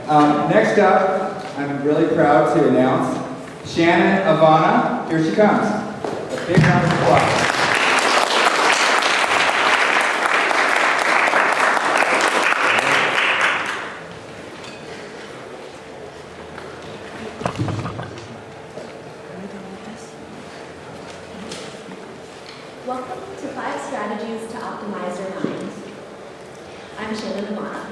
Next up, I'm really proud to announce Shannon Avana. Here she comes. A big round of applause. Welcome to 5 Strategies to Optimize Your Mind. I'm Shannon Avana.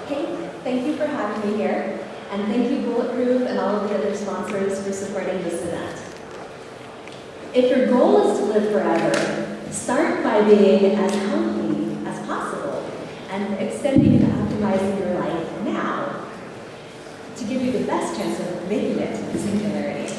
Hey, thank you for having me here, and thank you Bulletproof and all of the other sponsors for supporting this event. If your goal is to live forever, start by being as healthy as possible and extending and optimizing your life now to give you the best chance of making it to singularity.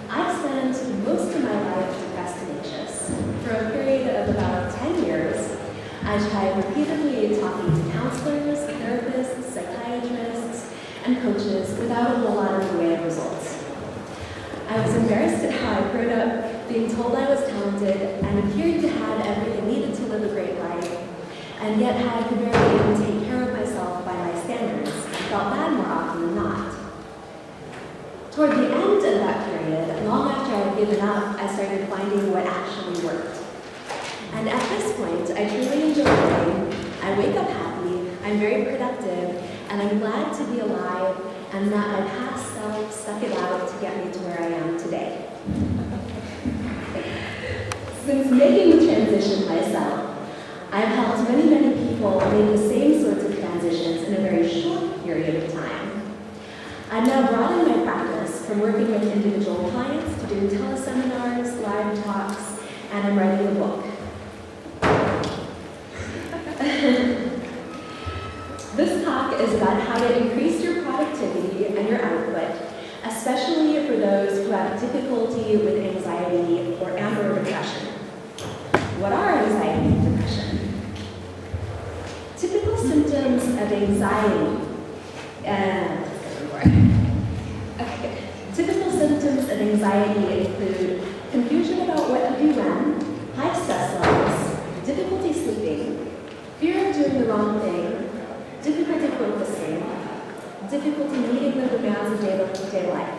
I've spent most of my life procrastinatious. For a period of about 10 years, I tried repeatedly talking to counselors, therapists, psychiatrists, and coaches without a whole lot in the way of results. I was embarrassed at how I grew up, being told I was talented and appeared to have everything needed to live a great life, and yet how I could barely even take care of myself by my standards. I felt bad more often than not. Toward the end of that period, long after I had given up, I started finding what actually worked. And at this point, I truly enjoy living. I wake up happy, I'm very productive, and I'm glad to be alive and that my past self stuck it out to get me to where I am today. Since making the transition myself, I've helped many, many people make the same sorts of transitions in a very short period of time. I've now broadened my practice from working with individual clients to doing teleseminars, live talks, and I'm writing a book. This talk is about how to increase your productivity and your output, especially for those who have difficulty with anxiety or depression. What are anxiety and depression? Typical symptoms of anxiety. Typical symptoms of anxiety include confusion about what to do when, high stress levels, difficulty sleeping, fear of doing the wrong thing, difficulty focusing, difficulty meeting the demands of day-to-day life.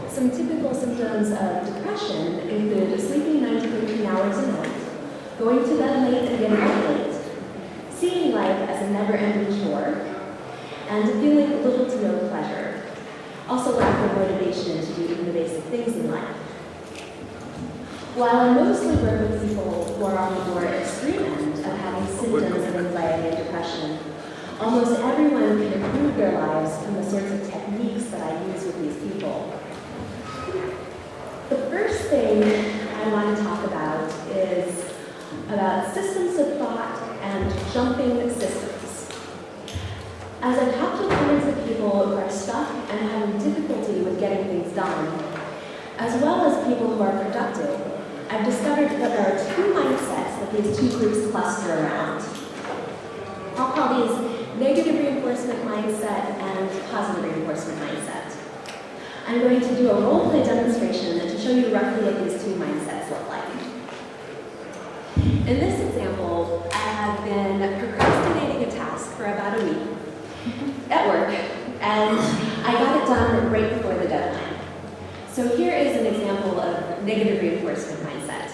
Some typical symptoms of depression include sleeping 9 to 13 hours a night, going to bed late and getting up late, seeing life as a never-ending chore, and feeling little to no pleasure. Also lack of motivation to do even the basic things in life. While I mostly work with people who are on the more extreme end of having symptoms of anxiety and depression, almost everyone can improve their lives from the sorts of techniques that I use with these people. The first thing I want to talk about is about systems of thought and jumping systems. As I've talked to hundreds of people who are stuck and having difficulty with getting things done, as well as people who are productive, I've discovered that there are 2 mindsets that these 2 groups cluster around. I'll call these negative reinforcement mindset and positive reinforcement mindset. I'm going to do a role play demonstration to show you roughly what these 2 mindsets look like. In this example, I have been procrastinating a task for about a week at work, and I got it done right before the deadline. So here is an example of negative reinforcement mindset.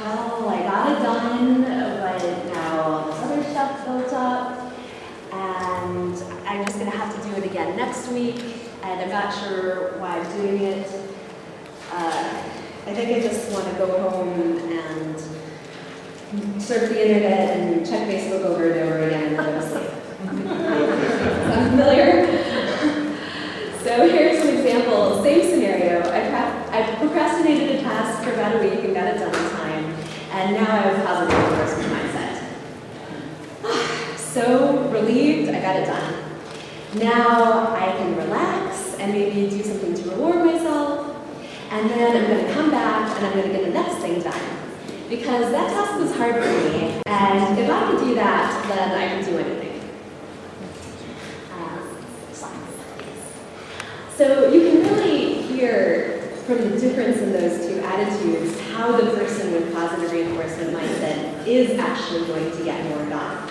Well, I got it done, but now all this other stuff built up, and I'm just going to have to do it again next week, and I'm not sure why I'm doing it. I think I just want to go home and surf the internet and check Facebook over and over again and go to sleep. Sound familiar? So here's an example, same scenario. I procrastinated a task for about a week and got it done in time, and now I have a positive reinforcement mindset. So relieved, I got it done. Now I can relax and maybe do something to reward myself, and then I'm going to come back and I'm going to get the next thing done. Because that task was hard for me, and if I could do that, then I can do anything. So you can really hear from the difference in those 2 attitudes how the person with positive reinforcement mindset is actually going to get more done.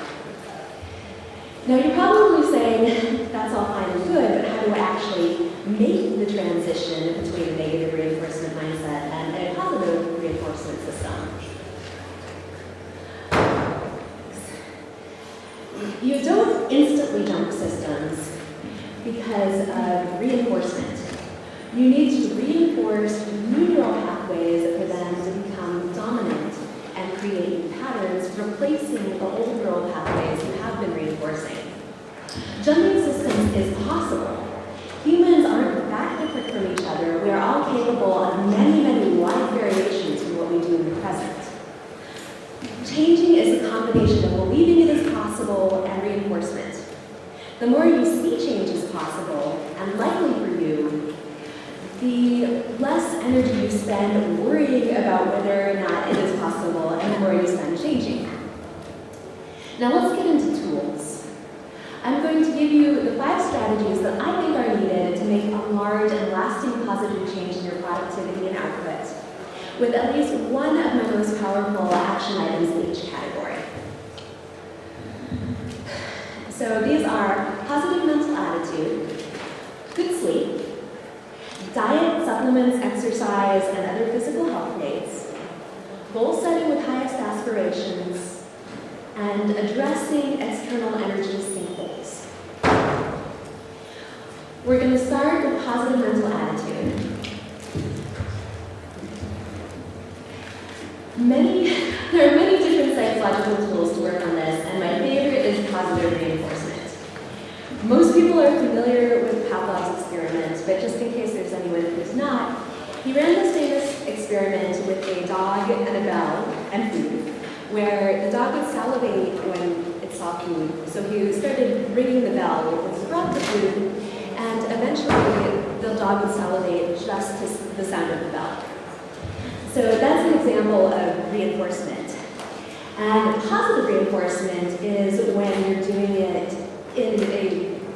Now you're probably saying, that's all fine and good, but how do I actually make the transition between a negative reinforcement mindset and a positive reinforcement system? You don't instantly jump systems because of reinforcement. You need to reinforce new neural pathways for them to become dominant and create new patterns, replacing the old neural pathways you have been reinforcing. Jumping systems is possible. Humans aren't that different from each other. We are all capable of many, many wide variations from what we do in the present. Changing is a combination of believing it is possible and reinforcement. The more you see change is possible and likely for you, the less energy you spend worrying about whether or not it is possible and the more you spend changing. Now let's get into tools. I'm going to give you the 5 strategies that I think are needed to make a large and lasting positive change in your productivity and output, with at least one of my most powerful action items in each category. So these are positive mental attitude, good sleep, diet, supplements, exercise, and other physical health aids, goal setting with highest aspirations, and addressing external energy sinkholes. We're going to start with positive mental attitude. There are many different psychological tools to work on this, and my favorite is positive reinforcement. Most people are familiar with Pavlov's experiment, but just in case there's anyone who's not, he ran this famous experiment with a dog and a bell and food, where the dog would salivate when it saw food. So he started ringing the bell when he brought the food, and eventually the dog would salivate just to the sound of the bell. So that's an example of reinforcement. And positive reinforcement is when you're doing it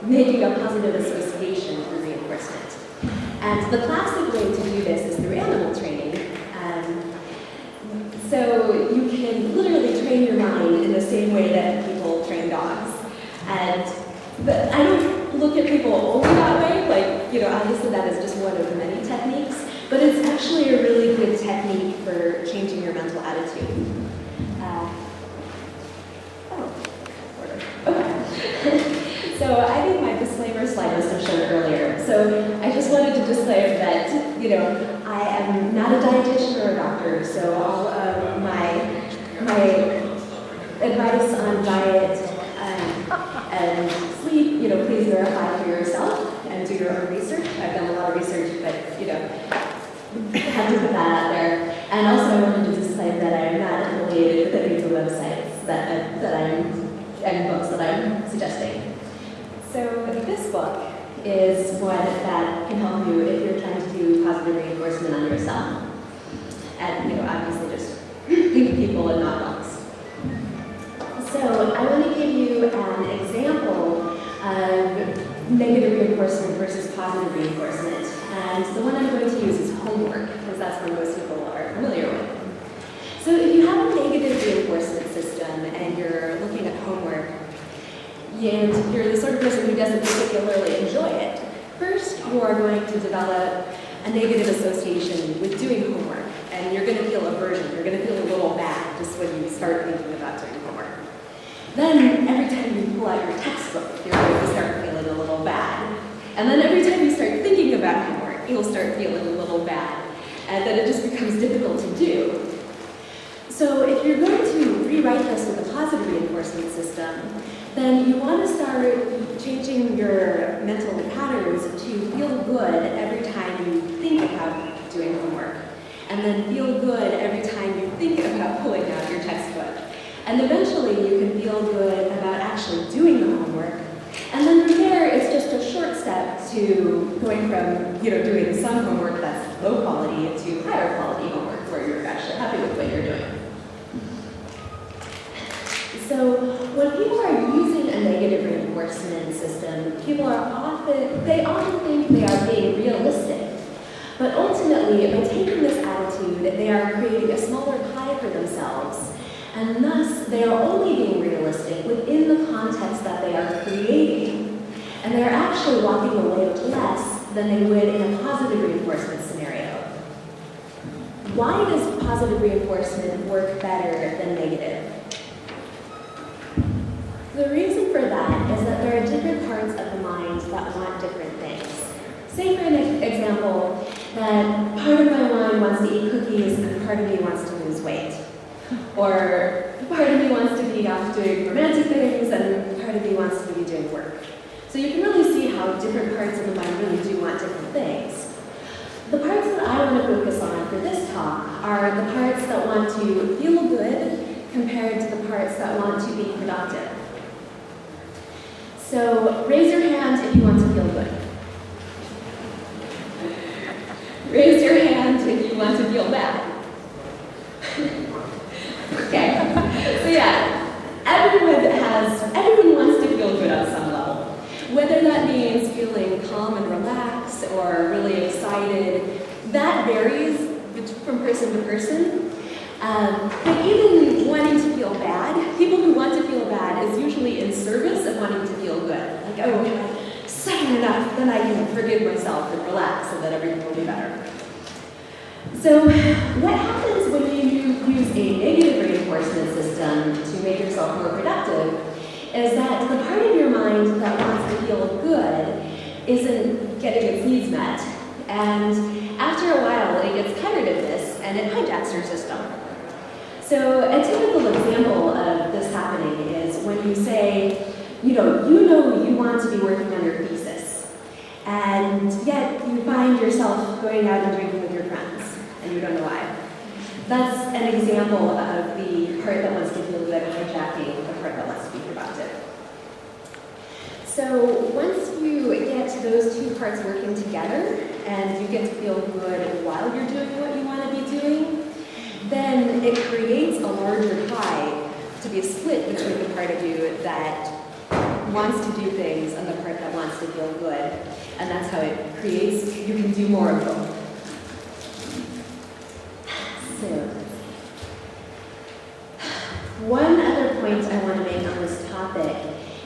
making a positive association through reinforcement. And the classic way to do this is through animal training. So you can literally train your mind in the same way that people train dogs. But I don't look at people only that way, obviously that is just one of many techniques, but it's actually a really good technique for changing your mental attitude. So I think my disclaimer slide was shown earlier. So I just wanted to disclaim that, I am not a dietitian or a doctor, so all of my advice on diet and sleep, please verify for yourself and do your own research. I've done a lot of research, but, have to put that out there. And also I wanted to disclaim that I am not affiliated with any of the websites and books that I'm suggesting. So this book is one that can help you if you're trying to do positive reinforcement on yourself. And, obviously just think of people and not dogs. So I want to give you an example of negative reinforcement versus positive reinforcement. And the one I'm going to use is homework, because that's what most people are familiar with. So if you have a negative reinforcement system and you're looking at homework, and you're the sort of person who doesn't particularly enjoy it, first you are going to develop a negative association with doing homework, and you're going to feel aversion. You're going to feel a little bad just when you start thinking about doing homework. Then every time you pull out your textbook, you're going to start feeling a little bad. And then every time you start thinking about homework, you'll start feeling a little bad. And then it just becomes difficult to do. So if you're going to rewrite this with a positive reinforcement system, then you want to start changing your mental patterns to feel good every time you think about doing homework. And then feel good every time you think about pulling out your textbook. And eventually you can feel good about actually doing the homework. And then from there, it's just a short step to going from doing some homework that's low quality to higher quality homework where you're actually happy with what you're doing. So when people are using a negative reinforcement system, people often think they are being realistic. But ultimately, by taking this attitude, they are creating a smaller pie for themselves, and thus they are only being realistic within the context that they are creating, and they are actually walking away with less than they would in a positive reinforcement scenario. Why does positive reinforcement work better than negative? The reason for that is that there are different parts of the mind that want different things. Say for an example, that part of my mind wants to eat cookies and part of me wants to lose weight. Or part of me wants to be off doing romantic things and part of me wants to be doing work. So you can really see how different parts of the mind really do want different things. The parts that I want to focus on for this talk are the parts that want to feel good compared to the parts that want to be productive. So raise your hand if you want to feel good. Raise your hand if you want to feel bad. Okay, so yeah, everyone wants to feel good on some level. Whether that means feeling calm and relaxed or really excited, that varies from person to person. But even wanting to feel bad, people who want to feel bad is usually in service of wanting to feel good. Like, oh, if I suffer enough, then I can forgive myself and relax so that everything will be better. So what happens when you use a negative reinforcement system to make yourself more productive is that the part of your mind that wants to feel good isn't getting its needs met. And after a while, it gets tired of this and it hijacks your system. So a typical example of this happening is when you say, you know you want to be working on your thesis, and yet you find yourself going out and drinking with your friends, and you don't know why. That's an example of the part that wants to feel good hijacking the part that wants to be productive. So once you get those two parts working together, and you get to feel good while you're doing what you want to be doing, then it creates a larger pie to be split between the part of you that wants to do things and the part that wants to feel good. And that's how it creates, you can do more of both. So, one other point I want to make on this topic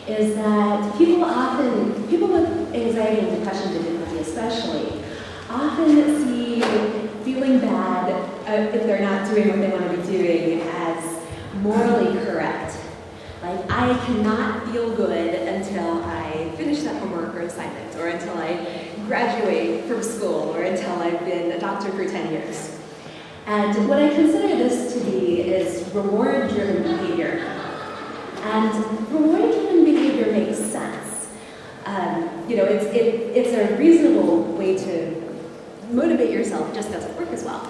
is that people with anxiety and depression difficulty especially, often see feeling bad if they're not doing what they want to be doing as morally correct. Like, I cannot feel good until I finish that homework or assignment, or until I graduate from school, or until I've been a doctor for 10 years. And what I consider this to be is reward-driven behavior. And reward-driven behavior makes sense. It's a reasonable way to motivate yourself, just doesn't work as well.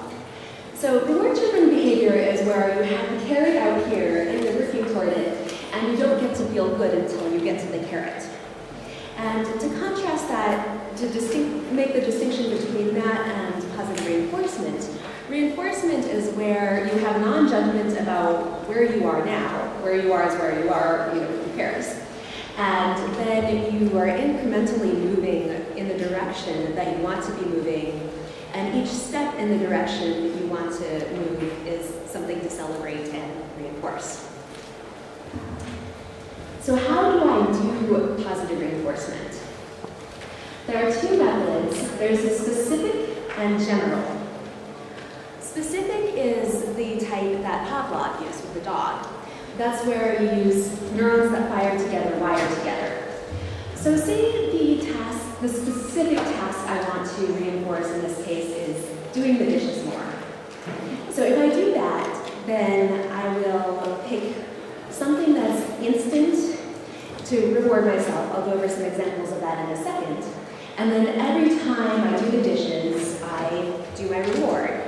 So reward-driven behavior is where you have the carrot out here and you're working toward it, and you don't get to feel good until you get to the carrot. And to contrast that, to make the distinction between that and positive reinforcement, reinforcement is where you have non-judgment about where you are now. Where you are is where you are, who cares? And then you are incrementally moving in the direction that you want to be moving, and each step in the direction you want to move is something to celebrate and reinforce. So how do I do positive reinforcement? There are two methods. There's a specific and general. Specific is the type that Pavlov used with the dog. That's where you use neurons that fire together, wire together. So say the specific task I want to reinforce in this case is doing the dishes more. So if I do that, then I will pick something that's instant to reward myself. I'll go over some examples of that in a second. And then every time I do the dishes, I do my reward.